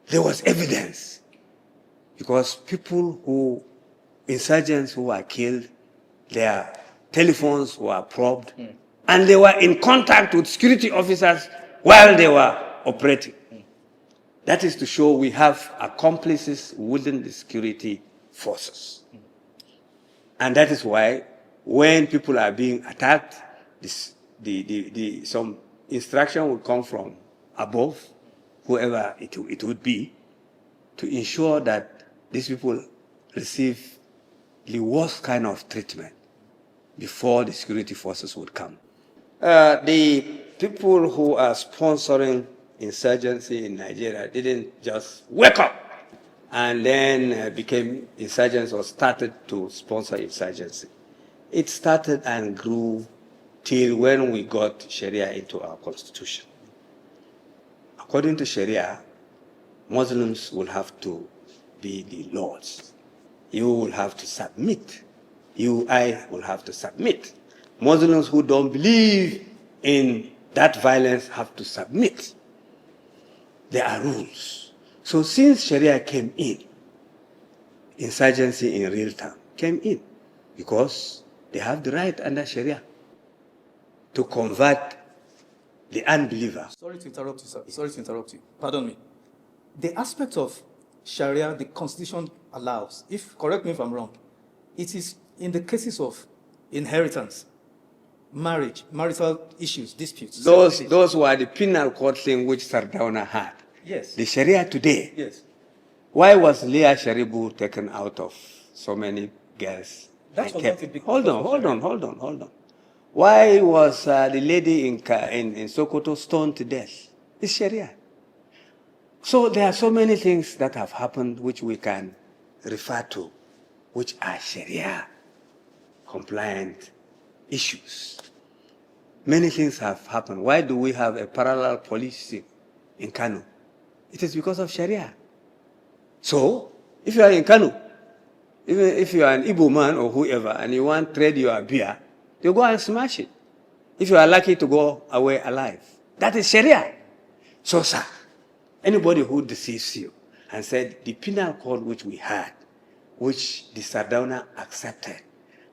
there was evidence. Because insurgents who were killed, their telephones were probed, and they were in contact with security officers while they were operating. That is to show we have accomplices within the security forces. And that is why when people are being attacked, some instruction will come from above, whoever it would be, to ensure that these people receive the worst kind of treatment before the security forces would come. The people who are sponsoring insurgency in Nigeria didn't just wake up and then became insurgents or started to sponsor insurgency. It started and grew till when we got Sharia into our constitution. According to Sharia, Muslims will have to be the lords. You will have to submit. I will have to submit. Muslims who don't believe in that violence have to submit. There are rules. So since Sharia came in, insurgency in real time came in because they have the right under Sharia to convert the unbeliever. Sorry to interrupt you, sir. Sorry to interrupt you. Pardon me. The aspect of Sharia, the Constitution allows, correct me if I'm wrong, it is in the cases of inheritance, marriage, marital issues, disputes. Those were the penal court thing which Sardauna had. Yes. The Sharia today. Yes. Why was Leah Sharibu taken out of so many girls? That was not a big Hold on. Why was the lady in Sokoto stoned to death? It's Sharia. So there are so many things that have happened which we can refer to, which are Sharia compliant issues. Many things have happened. Why do we have a parallel policing in Kano? It is because of Sharia. So, if you are in Kano, even if you are an Igbo man or whoever, and you want to trade your beer, you go and smash it. If you are lucky to go away alive. That is Sharia. So, sir, anybody who deceives you and said the penal code which we had, which the Sardauna accepted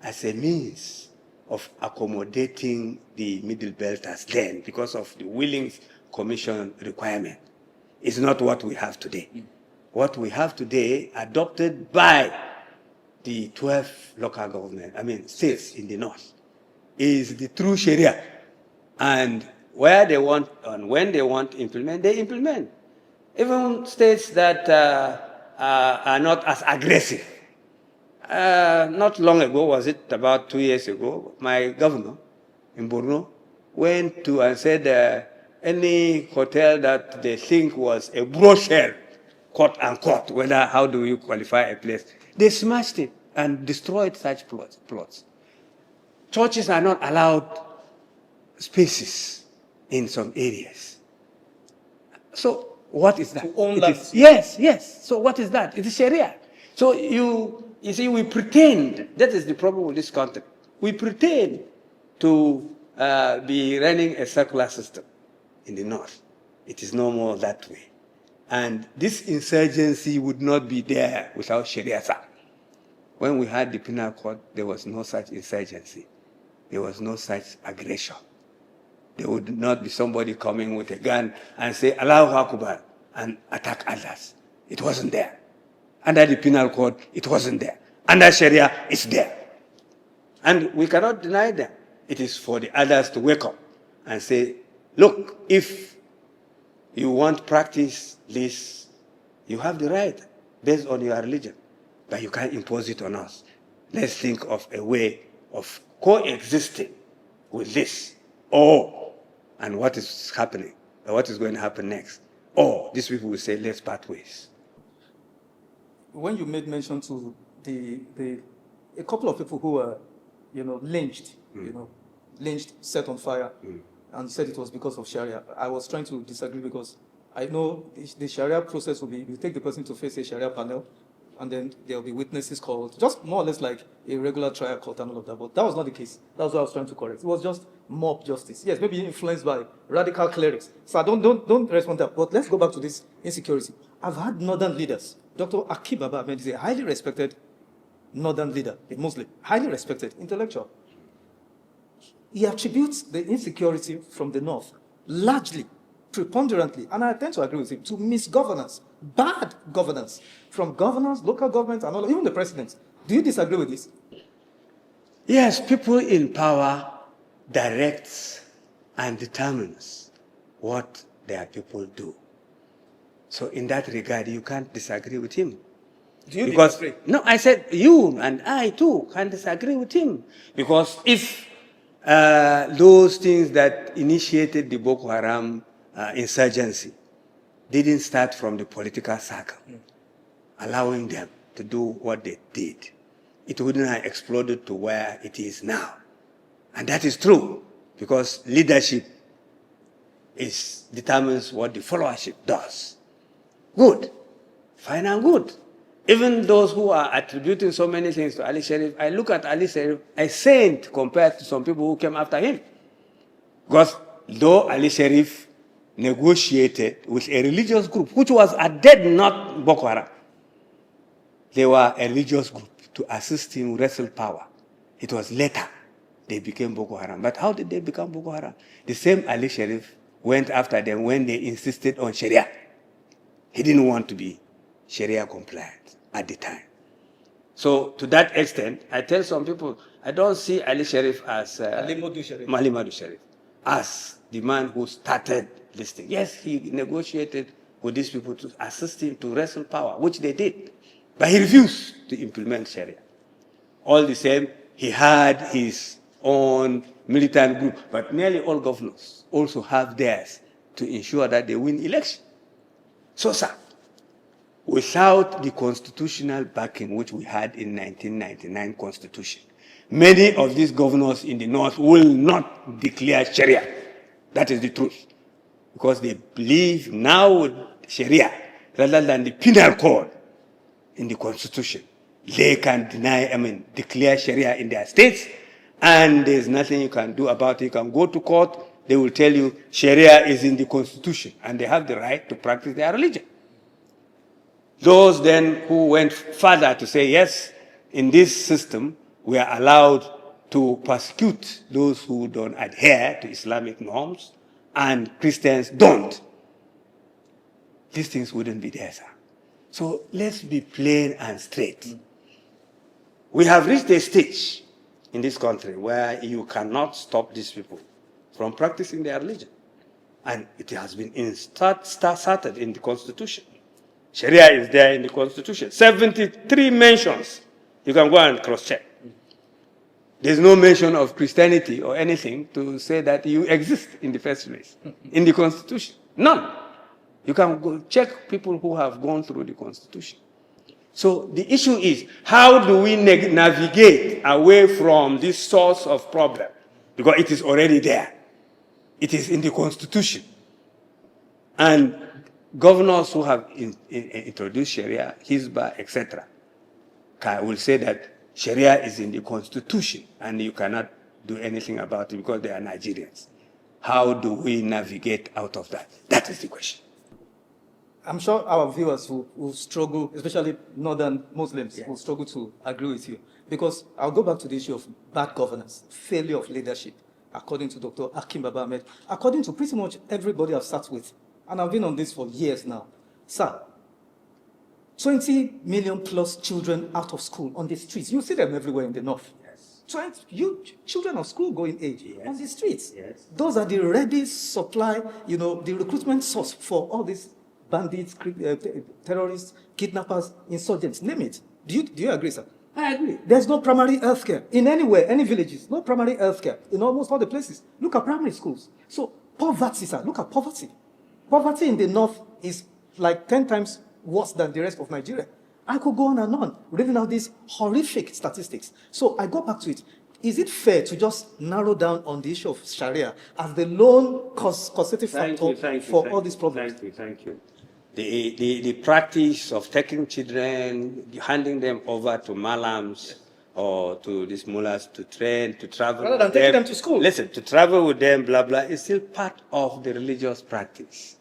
as a means of accommodating the Middle Belters then because of the Willings Commission requirement, is not what we have today. What we have today, adopted by the 12 local government, states in the north, is the true Sharia. And where they want and when they want to implement, they implement. Even states that are not as aggressive. Not long ago, was it about 2 years ago, my governor in Borno went to and said any hotel that they think was a brothel, quote unquote, how do you qualify a place? They smashed it and destroyed such plots. Churches are not allowed spaces in some areas. So what is that? To own lands. Yes. So what is that? It is Sharia. So you see, we pretend, that is the problem with this country. We pretend to be running a circular system in the north. It is no more that way. And this insurgency would not be there without Sharia. When we had the penal code, there was no such insurgency. There was no such aggression. There would not be somebody coming with a gun and say, Allahu Akbar, and attack others. It wasn't there. Under the penal code, it wasn't there. Under Sharia, it's there. And we cannot deny them. It is for the others to wake up and say, look, if you want to practice this, you have the right based on your religion, but you can't impose it on us. Let's think of a way of coexisting with this. And what is happening, or what is going to happen next? These people will say, let's part ways. When you made mention to a couple of people who were, lynched, set on fire, and said it was because of Sharia, I was trying to disagree because I know the Sharia process will be, you take the person to face a Sharia panel, and then there will be witnesses called, just more or less like a regular trial court and all of that. But that was not the case. That's what I was trying to correct. It was just mob justice. Yes, maybe influenced by radical clerics. So don't respond to that. But let's go back to this insecurity. I've had northern leaders. Dr. Akim Baba Ahmed is a highly respected northern leader, a Muslim, highly respected intellectual. He attributes the insecurity from the north largely, preponderantly, and I tend to agree with him, to misgovernance, bad governance from governors, local governments, and all, even the president. Do you disagree with this? Yes, people in power directs and determines what their people do. So in that regard, you can't disagree with him. Do you Because, disagree? no, I said you and I too can disagree with him. Because if those things that initiated the Boko Haram insurgency didn't start from the political circle, allowing them to do what they did, it wouldn't have exploded to where it is now. And that is true, because leadership determines what the followership does. Good, fine and good. Even those who are attributing so many things to Ali Sharif, I look at Ali Sharif a saint compared to some people who came after him. Because though Ali Sharif negotiated with a religious group, which was at dead not Boko Haram, they were a religious group to assist him wrestle power. It was later they became Boko Haram. But how did they become Boko Haram? The same Ali Sharif went after them when they insisted on Sharia. He didn't want to be Sharia compliant at the time. So to that extent, I tell some people, I don't see Ali Sharif as Ali Modu Sharif. Mali Sharif as the man who started this thing. Yes, he negotiated with these people to assist him to wrestle power, which they did. But he refused to implement Sharia. All the same, he had his own militant group, but nearly all governors also have theirs to ensure that they win election. So, sir, without the constitutional backing which we had in 1999 Constitution, many of these governors in the north will not declare Sharia. That is the truth. Because they believe now with Sharia, rather than the penal code in the Constitution, they can declare Sharia in their states, and there's nothing you can do about it. You can go to court, they will tell you Sharia is in the Constitution, and they have the right to practice their religion. Those then who went further to say, yes, in this system, we are allowed to persecute those who don't adhere to Islamic norms, and Christians don't. These things wouldn't be there, sir. So let's be plain and straight. We have reached a stage in this country where you cannot stop these people from practicing their religion. And it has been started in the Constitution. Sharia is there in the Constitution. 73 mentions. You can go and cross-check. There's no mention of Christianity or anything to say that you exist in the first place in the Constitution. None. You can go check people who have gone through the Constitution. So the issue is, how do we navigate away from this source of problem? Because it is already there. It is in the Constitution. And governors who have introduced Sharia, Hizbah, etc., will say that Sharia is in the Constitution and you cannot do anything about it because they are Nigerians. How do we navigate out of that? That is the question. I'm sure our viewers will struggle, especially northern Muslims, will struggle to agree with you. Because I'll go back to the issue of bad governance, failure of leadership, according to Dr. Akim Baba Ahmed, according to pretty much everybody I've sat with. And I've been on this for years now. Sir, 20 million plus children out of school on the streets. You see them everywhere in the north. Yes. Children of school going age on the streets. Yes. Those are the ready supply, the recruitment source for all these bandits, terrorists, kidnappers, insurgents, name it. Do you agree, sir? I agree. There's no primary health care in anywhere, any villages, no primary health care in almost all the places. Look at primary schools. So poverty, sir, look at poverty. Poverty in the north is like 10 times worse than the rest of Nigeria. I could go on, reading out these horrific statistics. So I go back to it. Is it fair to just narrow down on the issue of Sharia as the lone causative factor for all these problems? Thank you. The practice of taking children, handing them over to malams or to these mullahs to train, to travel rather than taking them to school. Listen, to travel with them, blah, blah, is still part of the religious practice.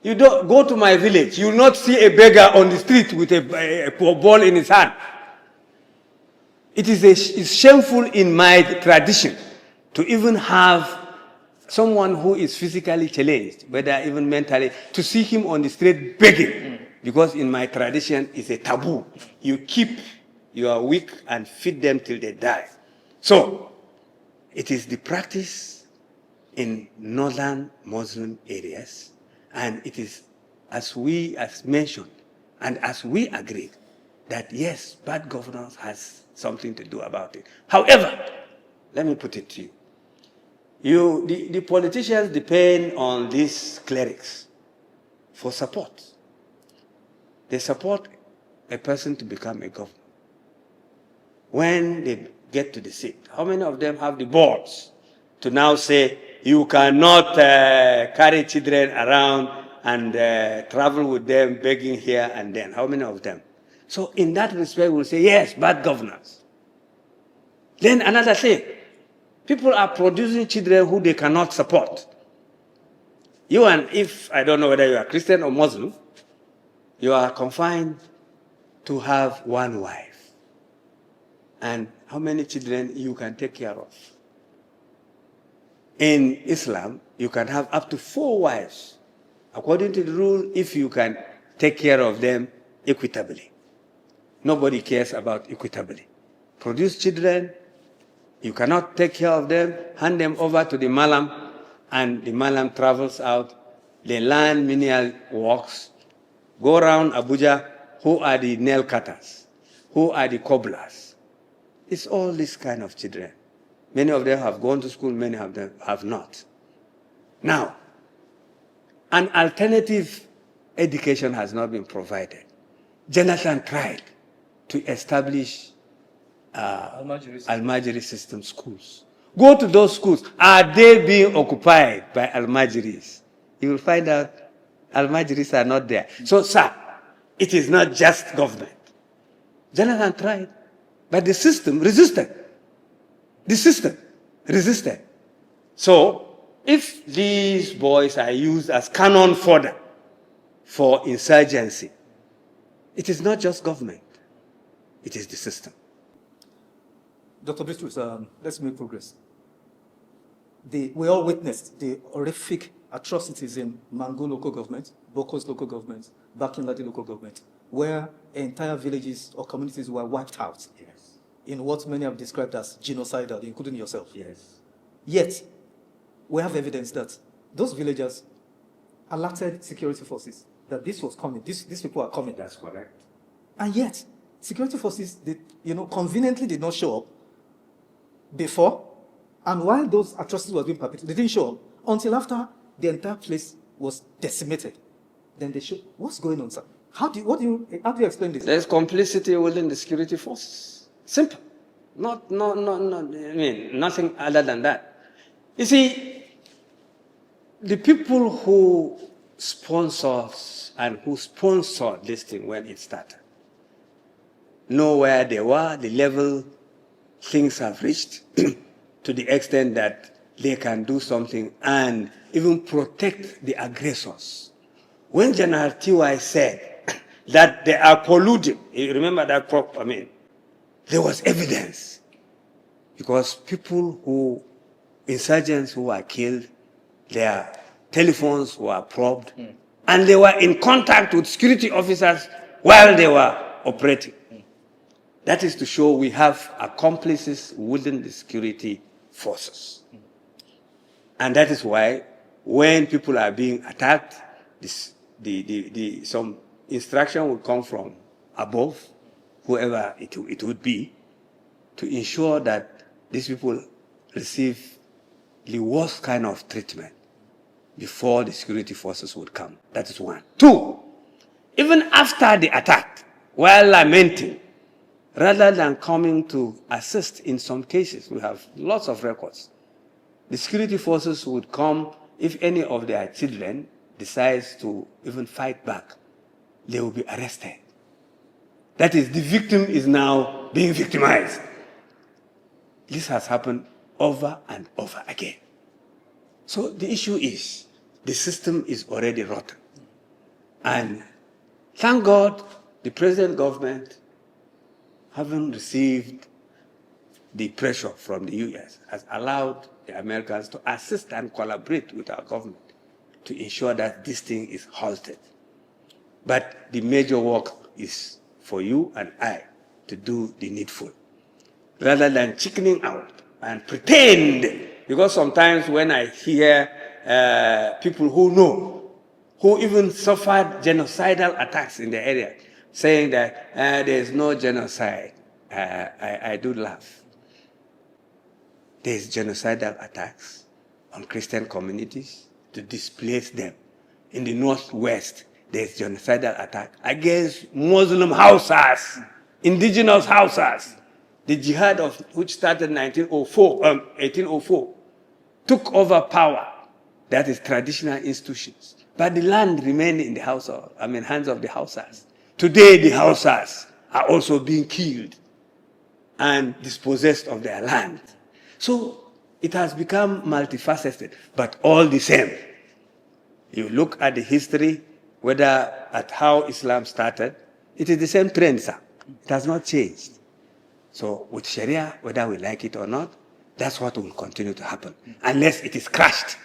You don't go to my village, you will not see a beggar on the street with a ball in his hand. It's shameful in my tradition to even have someone who is physically challenged, whether even mentally, to see him on the street begging. Because in my tradition, it's a taboo. You keep your weak and feed them till they die. So, it is the practice in northern Muslim areas, and it is as mentioned, and as we agreed, that yes, bad governance has something to do about it. However, let me put it to you. The politicians depend on these clerics for support. They support a person to become a governor. When they get to the seat, how many of them have the balls to now say, you cannot carry children around and travel with them begging here and then? How many of them? So in that respect, we'll say, yes, bad governance. Then another thing, people are producing children who they cannot support. You and if, I don't know whether you are Christian or Muslim, you are confined to have one wife. And how many children you can take care of? In Islam, you can have up to 4 wives. According to the rule, if you can take care of them equitably. Nobody cares about equitably. Produce children, you cannot take care of them, hand them over to the Malam, and the Malam travels out. They learn menial works, go around Abuja. Who are the nail cutters? Who are the cobblers? It's all this kind of children. Many of them have gone to school, many of them have not. Now, an alternative education has not been provided. Jonathan tried to establish Almajiri system schools. Go to those schools. Are they being occupied by Almajiris? You will find out Almajiris are not there. So, sir, it is not just government. Jonathan tried, but the system resisted. The system resisted. So, if these boys are used as cannon fodder for insurgency, it is not just government. It is the system. Dr. Bitrus, let's make progress. We all witnessed the horrific atrocities in Mango local government, Bokos local government, Bakin-Ladi local government, where entire villages or communities were wiped out. Yes. In what many have described as genocidal, including yourself. Yes. Yet, we have evidence that those villagers alerted security forces that this was coming, these people are coming. That's correct. And yet, security forces, conveniently did not show up before, and while those atrocities were being perpetrated, they didn't show up until after the entire place was decimated. Then they showed. What's going on, sir? How do you explain this? There's complicity within the security forces. Simple. I mean, nothing other than that. You see, the people who sponsors and who sponsored this thing when it started know where they were, the level things have reached, to the extent that they can do something and even protect the aggressors. When General T.Y. said that they are colluding, you remember that quote? I mean, there was evidence. Because insurgents who were killed, their telephones were probed, and they were in contact with security officers while they were operating. That is to show we have accomplices within the security forces. And that is why when people are being attacked, some instruction will come from above, whoever it would be, to ensure that these people receive the worst kind of treatment before the security forces would come. That is one. 2, even after the attack, while lamenting, rather than coming to assist in some cases, we have lots of records, the security forces would come if any of their children decides to even fight back, they will be arrested. That is, the victim is now being victimized. This has happened over and over again. So the issue is, the system is already rotten. And thank God, the present government, having received the pressure from the US, has allowed the Americans to assist and collaborate with our government to ensure that this thing is halted. But the major work is for you and I to do the needful, rather than chickening out and pretend. Because sometimes when I hear people who know, who even suffered genocidal attacks in the area, saying that there is no genocide, I do laugh. There is genocidal attacks on Christian communities to displace them. In the Northwest, there is genocidal attack against Muslim Hausas, indigenous Hausas. The jihad of which started in 1804, took over power. That is traditional institutions. But the land remained in the hands of the Hausas. Today, the Hausas are also being killed and dispossessed of their land. So it has become multifaceted, but all the same. You look at the history, whether at how Islam started, it is the same trend, sir. It has not changed. So with Sharia, whether we like it or not, that's what will continue to happen, unless it is crushed.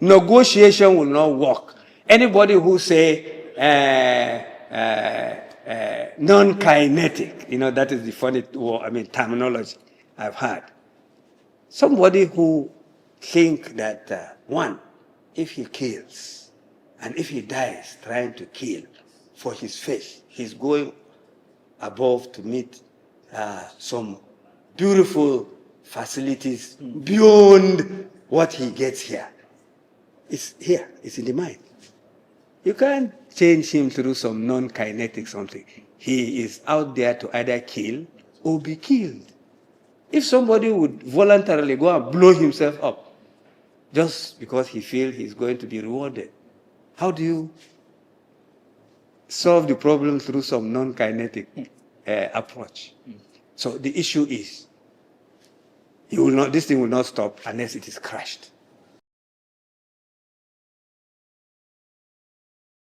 Negotiation will not work. Anybody who say non-kinetic, that is the funny terminology I've heard. Somebody who think that, one, if he kills, and if he dies trying to kill for his faith, he's going above to meet some beautiful facilities beyond what he gets here. It's here, it's in the mind. You can't change him through some non-kinetic something. He is out there to either kill or be killed. If somebody would voluntarily go and blow himself up just because he feels he's going to be rewarded, how do you solve the problem through some non-kinetic approach? So the issue is, this thing will not stop unless it is crushed.